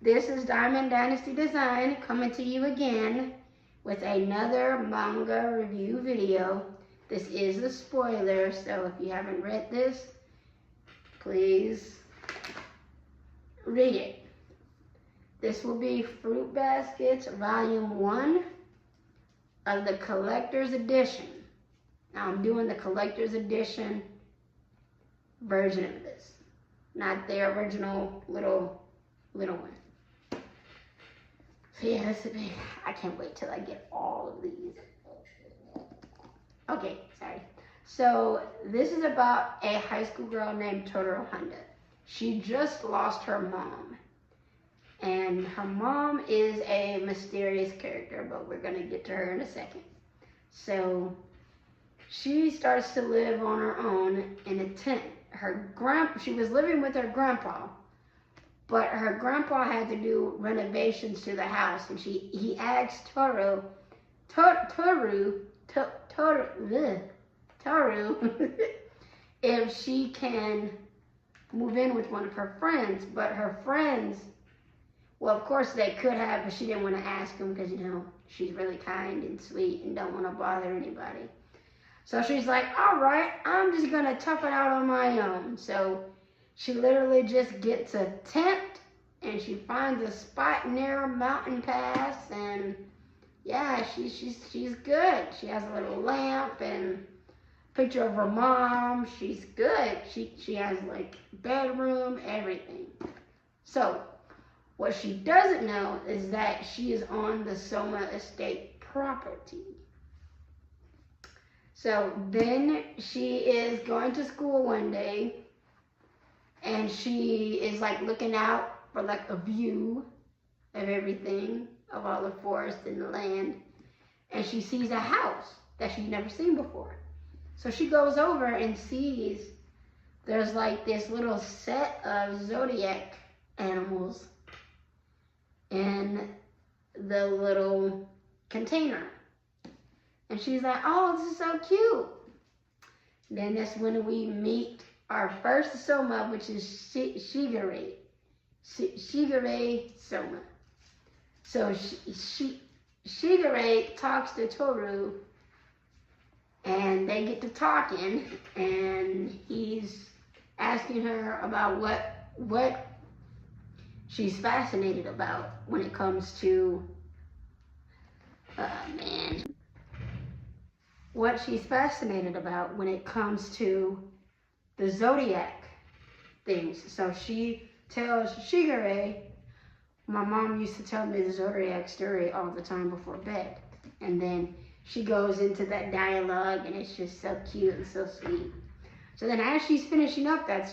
This is Diamond Dynasty Design coming to you again with another manga review video. This is a spoiler, so if you haven't read this, please read it. This will be Fruit Baskets Volume 1 of the Collector's Edition. Now I'm doing the Collector's Edition version of this, not the original little one. So yeah, I can't wait till I get all of these. Okay, sorry. So this is about a high school girl named Totoro Honda. She just lost her mom. And her mom is a mysterious character, but we're gonna get to her in a second. So she starts to live on her own in a tent. She was living with her grandpa, but her grandpa had to do renovations to the house, and he asked Toru if she can move in with one of her friends. But her friends, well, of course they could have, but she didn't want to ask him because, she's really kind and sweet and don't want to bother anybody. So she's like, all right, I'm just going to tough it out on my own. So she literally just gets a tent and she finds a spot near a mountain pass, and yeah, she's good. She has a little lamp and a picture of her mom. She's good. She has like bedroom, everything. So what she doesn't know is that she is on the Soma estate property. So then she is going to school one day, and she is like looking out for like a view of everything, of all the forest and the land, and she sees a house that she's never seen before. So she goes over and sees there's like this little set of zodiac animals in the little container. And she's like, oh, this is so cute. Then that's when we meet our first Soma, which is Shigure. Shigure Soma. So Shigure talks to Toru, and they get to talking, and he's asking her about what she's fascinated about when it comes to, what she's fascinated about when it comes to the zodiac things. So she tells Shigure, my mom used to tell me the zodiac story all the time before bed. And then she goes into that dialogue, and it's just so cute and so sweet. So then as she finished up that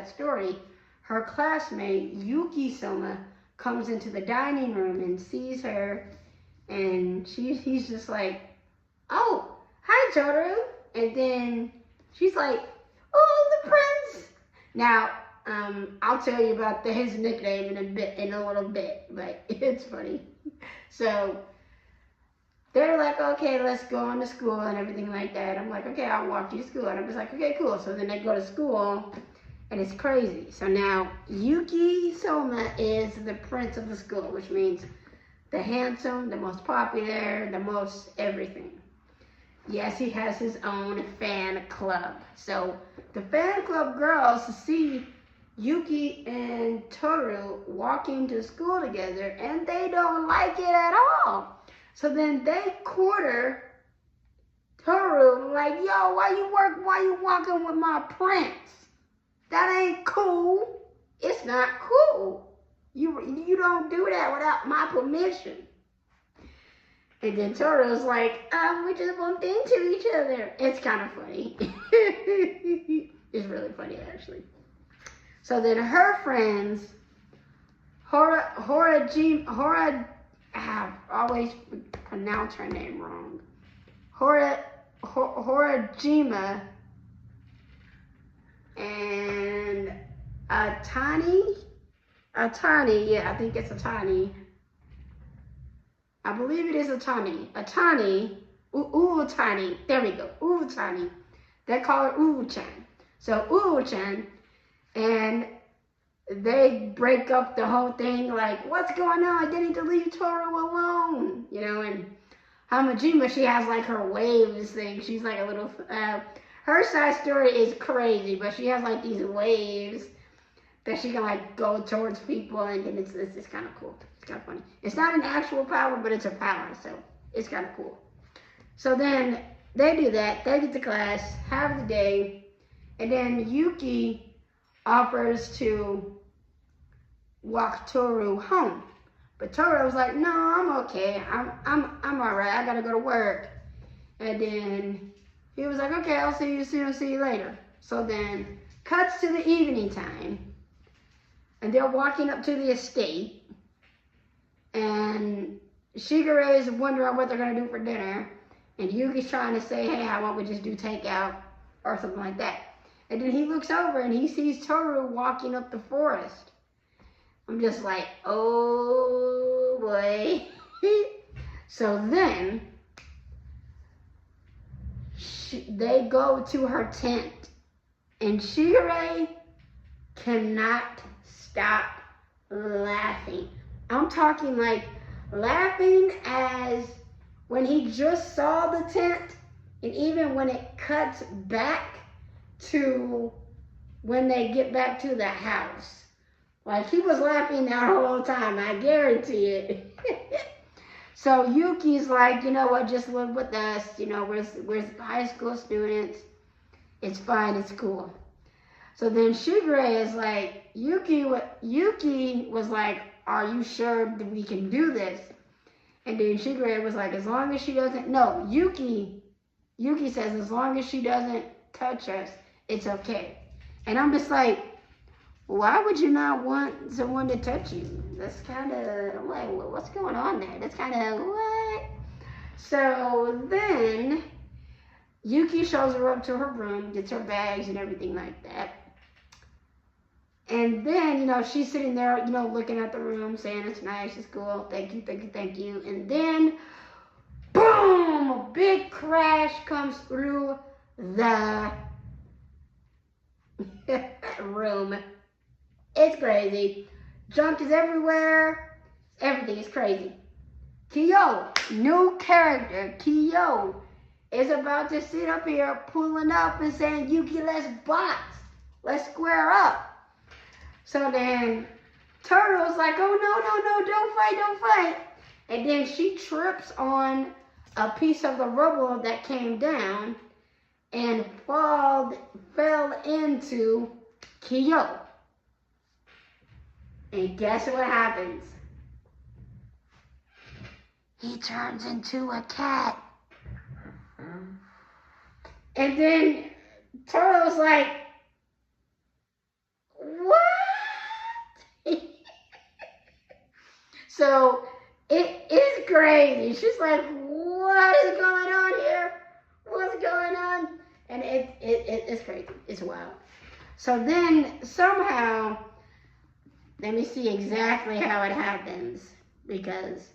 story, her classmate, Yuki Soma, comes into the dining room and sees her, and he's just like, oh, hi, Toru. And then she's like, oh, the prince. Now, I'll tell you about his nickname in a little bit, but it's funny. So they're like, okay, let's go on to school and everything like that. I'm like, okay, I'll walk you to school. And I'm just like, okay, cool. So then they go to school, and it's crazy. So now Yuki Soma is the prince of the school, which means the handsome, the most popular, the most everything. Yes, he has his own fan club. So the fan club girls see Yuki and Toru walking to school together, and they don't like it at all. So then they quarter Toru, like, yo, why you walking with my prince? That ain't cool. It's not cool. You don't do that without my permission. And then Toru's like, we just bumped into each other. It's kind of funny. It's really funny, actually. So then her friends, I always pronounce her name wrong. Horajima and Atani, yeah, I think it's Atani. I believe it is Atani. Uutani, there we go, Uutani. They call her Uwu-chan. So Uwu-chan and they break up the whole thing, like, what's going on? They need to leave Toru alone, you know. And Hamajima, she has like her waves thing. She's like a little, her side story is crazy, but she has like these waves that she can like go towards people, and then it's kind of cool. It's kind of funny. It's not an actual power, but it's a power, so it's kind of cool. So then they do that. They get to class, have the day, and then Yuki offers to walk Toru home, but Toru was like, "No, I'm okay. I'm all right. I gotta go to work." And then he was like, "Okay, I'll see you soon. See you later." So then cuts to the evening time, and they're walking up to the estate, and Shigure is wondering what they're gonna do for dinner, and Yuki's trying to say, "Hey, how about we just do takeout or something like that?" And then he looks over and he sees Toru walking up the forest. I'm just like, oh boy. So then they go to her tent, and Shigure cannot stop laughing. I'm talking like laughing as when he just saw the tent, and even when it cuts back to when they get back to the house. Like, he was laughing that whole time, I guarantee it. So Yuki's like, you know what, just live with us, you know, we're high school students. It's fine, it's cool. So then Shigure is like, Yuki was like, are you sure that we can do this? And then Shigure was like, as long as she doesn't, no, Yuki says, as long as she doesn't touch us, it's okay. And I'm just like, why would you not want someone to touch you? That's kind of, I'm like, what's going on there? That's kind of, what? So then Yuki shows her up to her room, gets her bags and everything like that. And then, you know, she's sitting there, you know, looking at the room, saying it's nice, it's cool, thank you, thank you, thank you. And then, boom, a big crash comes through the room. It's crazy. Junk is everywhere. Everything is crazy. Kyo, new character, Kyo, is about to sit up here pulling up and saying, Yuki, let's box. Let's square up. So then Toru's like, oh, no, don't fight. And then she trips on a piece of the rubble that came down and fell into Kyo. And guess what happens? He turns into a cat. And then Toru's like, what? So it is crazy. She's like, what is going on here? What's going on? And it's crazy. It's wild. So then somehow, let me see exactly how it happens, because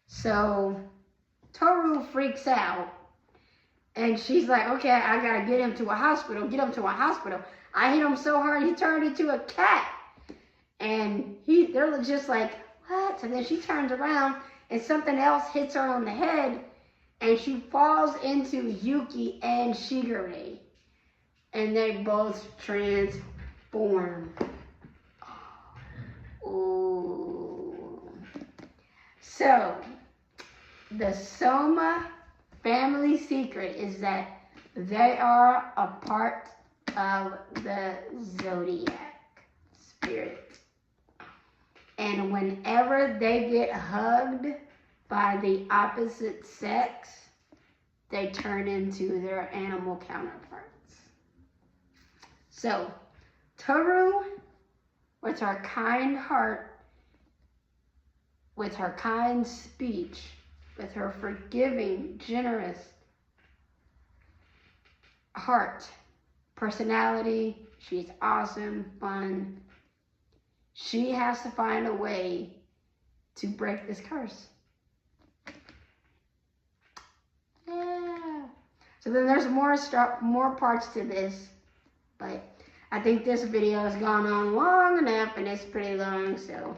so Toru freaks out, and she's like, okay, I gotta get him to a hospital, I hit him so hard he turned into a cat. And they're just like, what? And then she turns around and something else hits her on the head, and she falls into Yuki and Shigure, and they both transform. Ooh. So the Soma family secret is that they are a part of the zodiac spirit. And whenever they get hugged by the opposite sex, they turn into their animal counterparts. So, Toru, with her kind heart, with her kind speech, with her forgiving, generous heart, personality, she's awesome, fun. She has to find a way to break this curse. Yeah. So then there's more parts to this, but I think this video has gone on long enough, and it's pretty long, so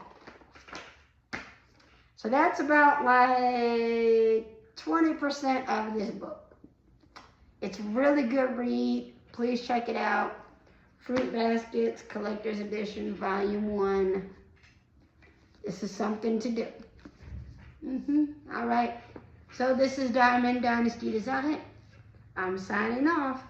that's about like 20% of this book. It's really good read. Please check it out. Fruit Baskets, Collector's Edition, Volume 1. This is something to do. All right. So this is Diamond Dynasty Design. I'm signing off.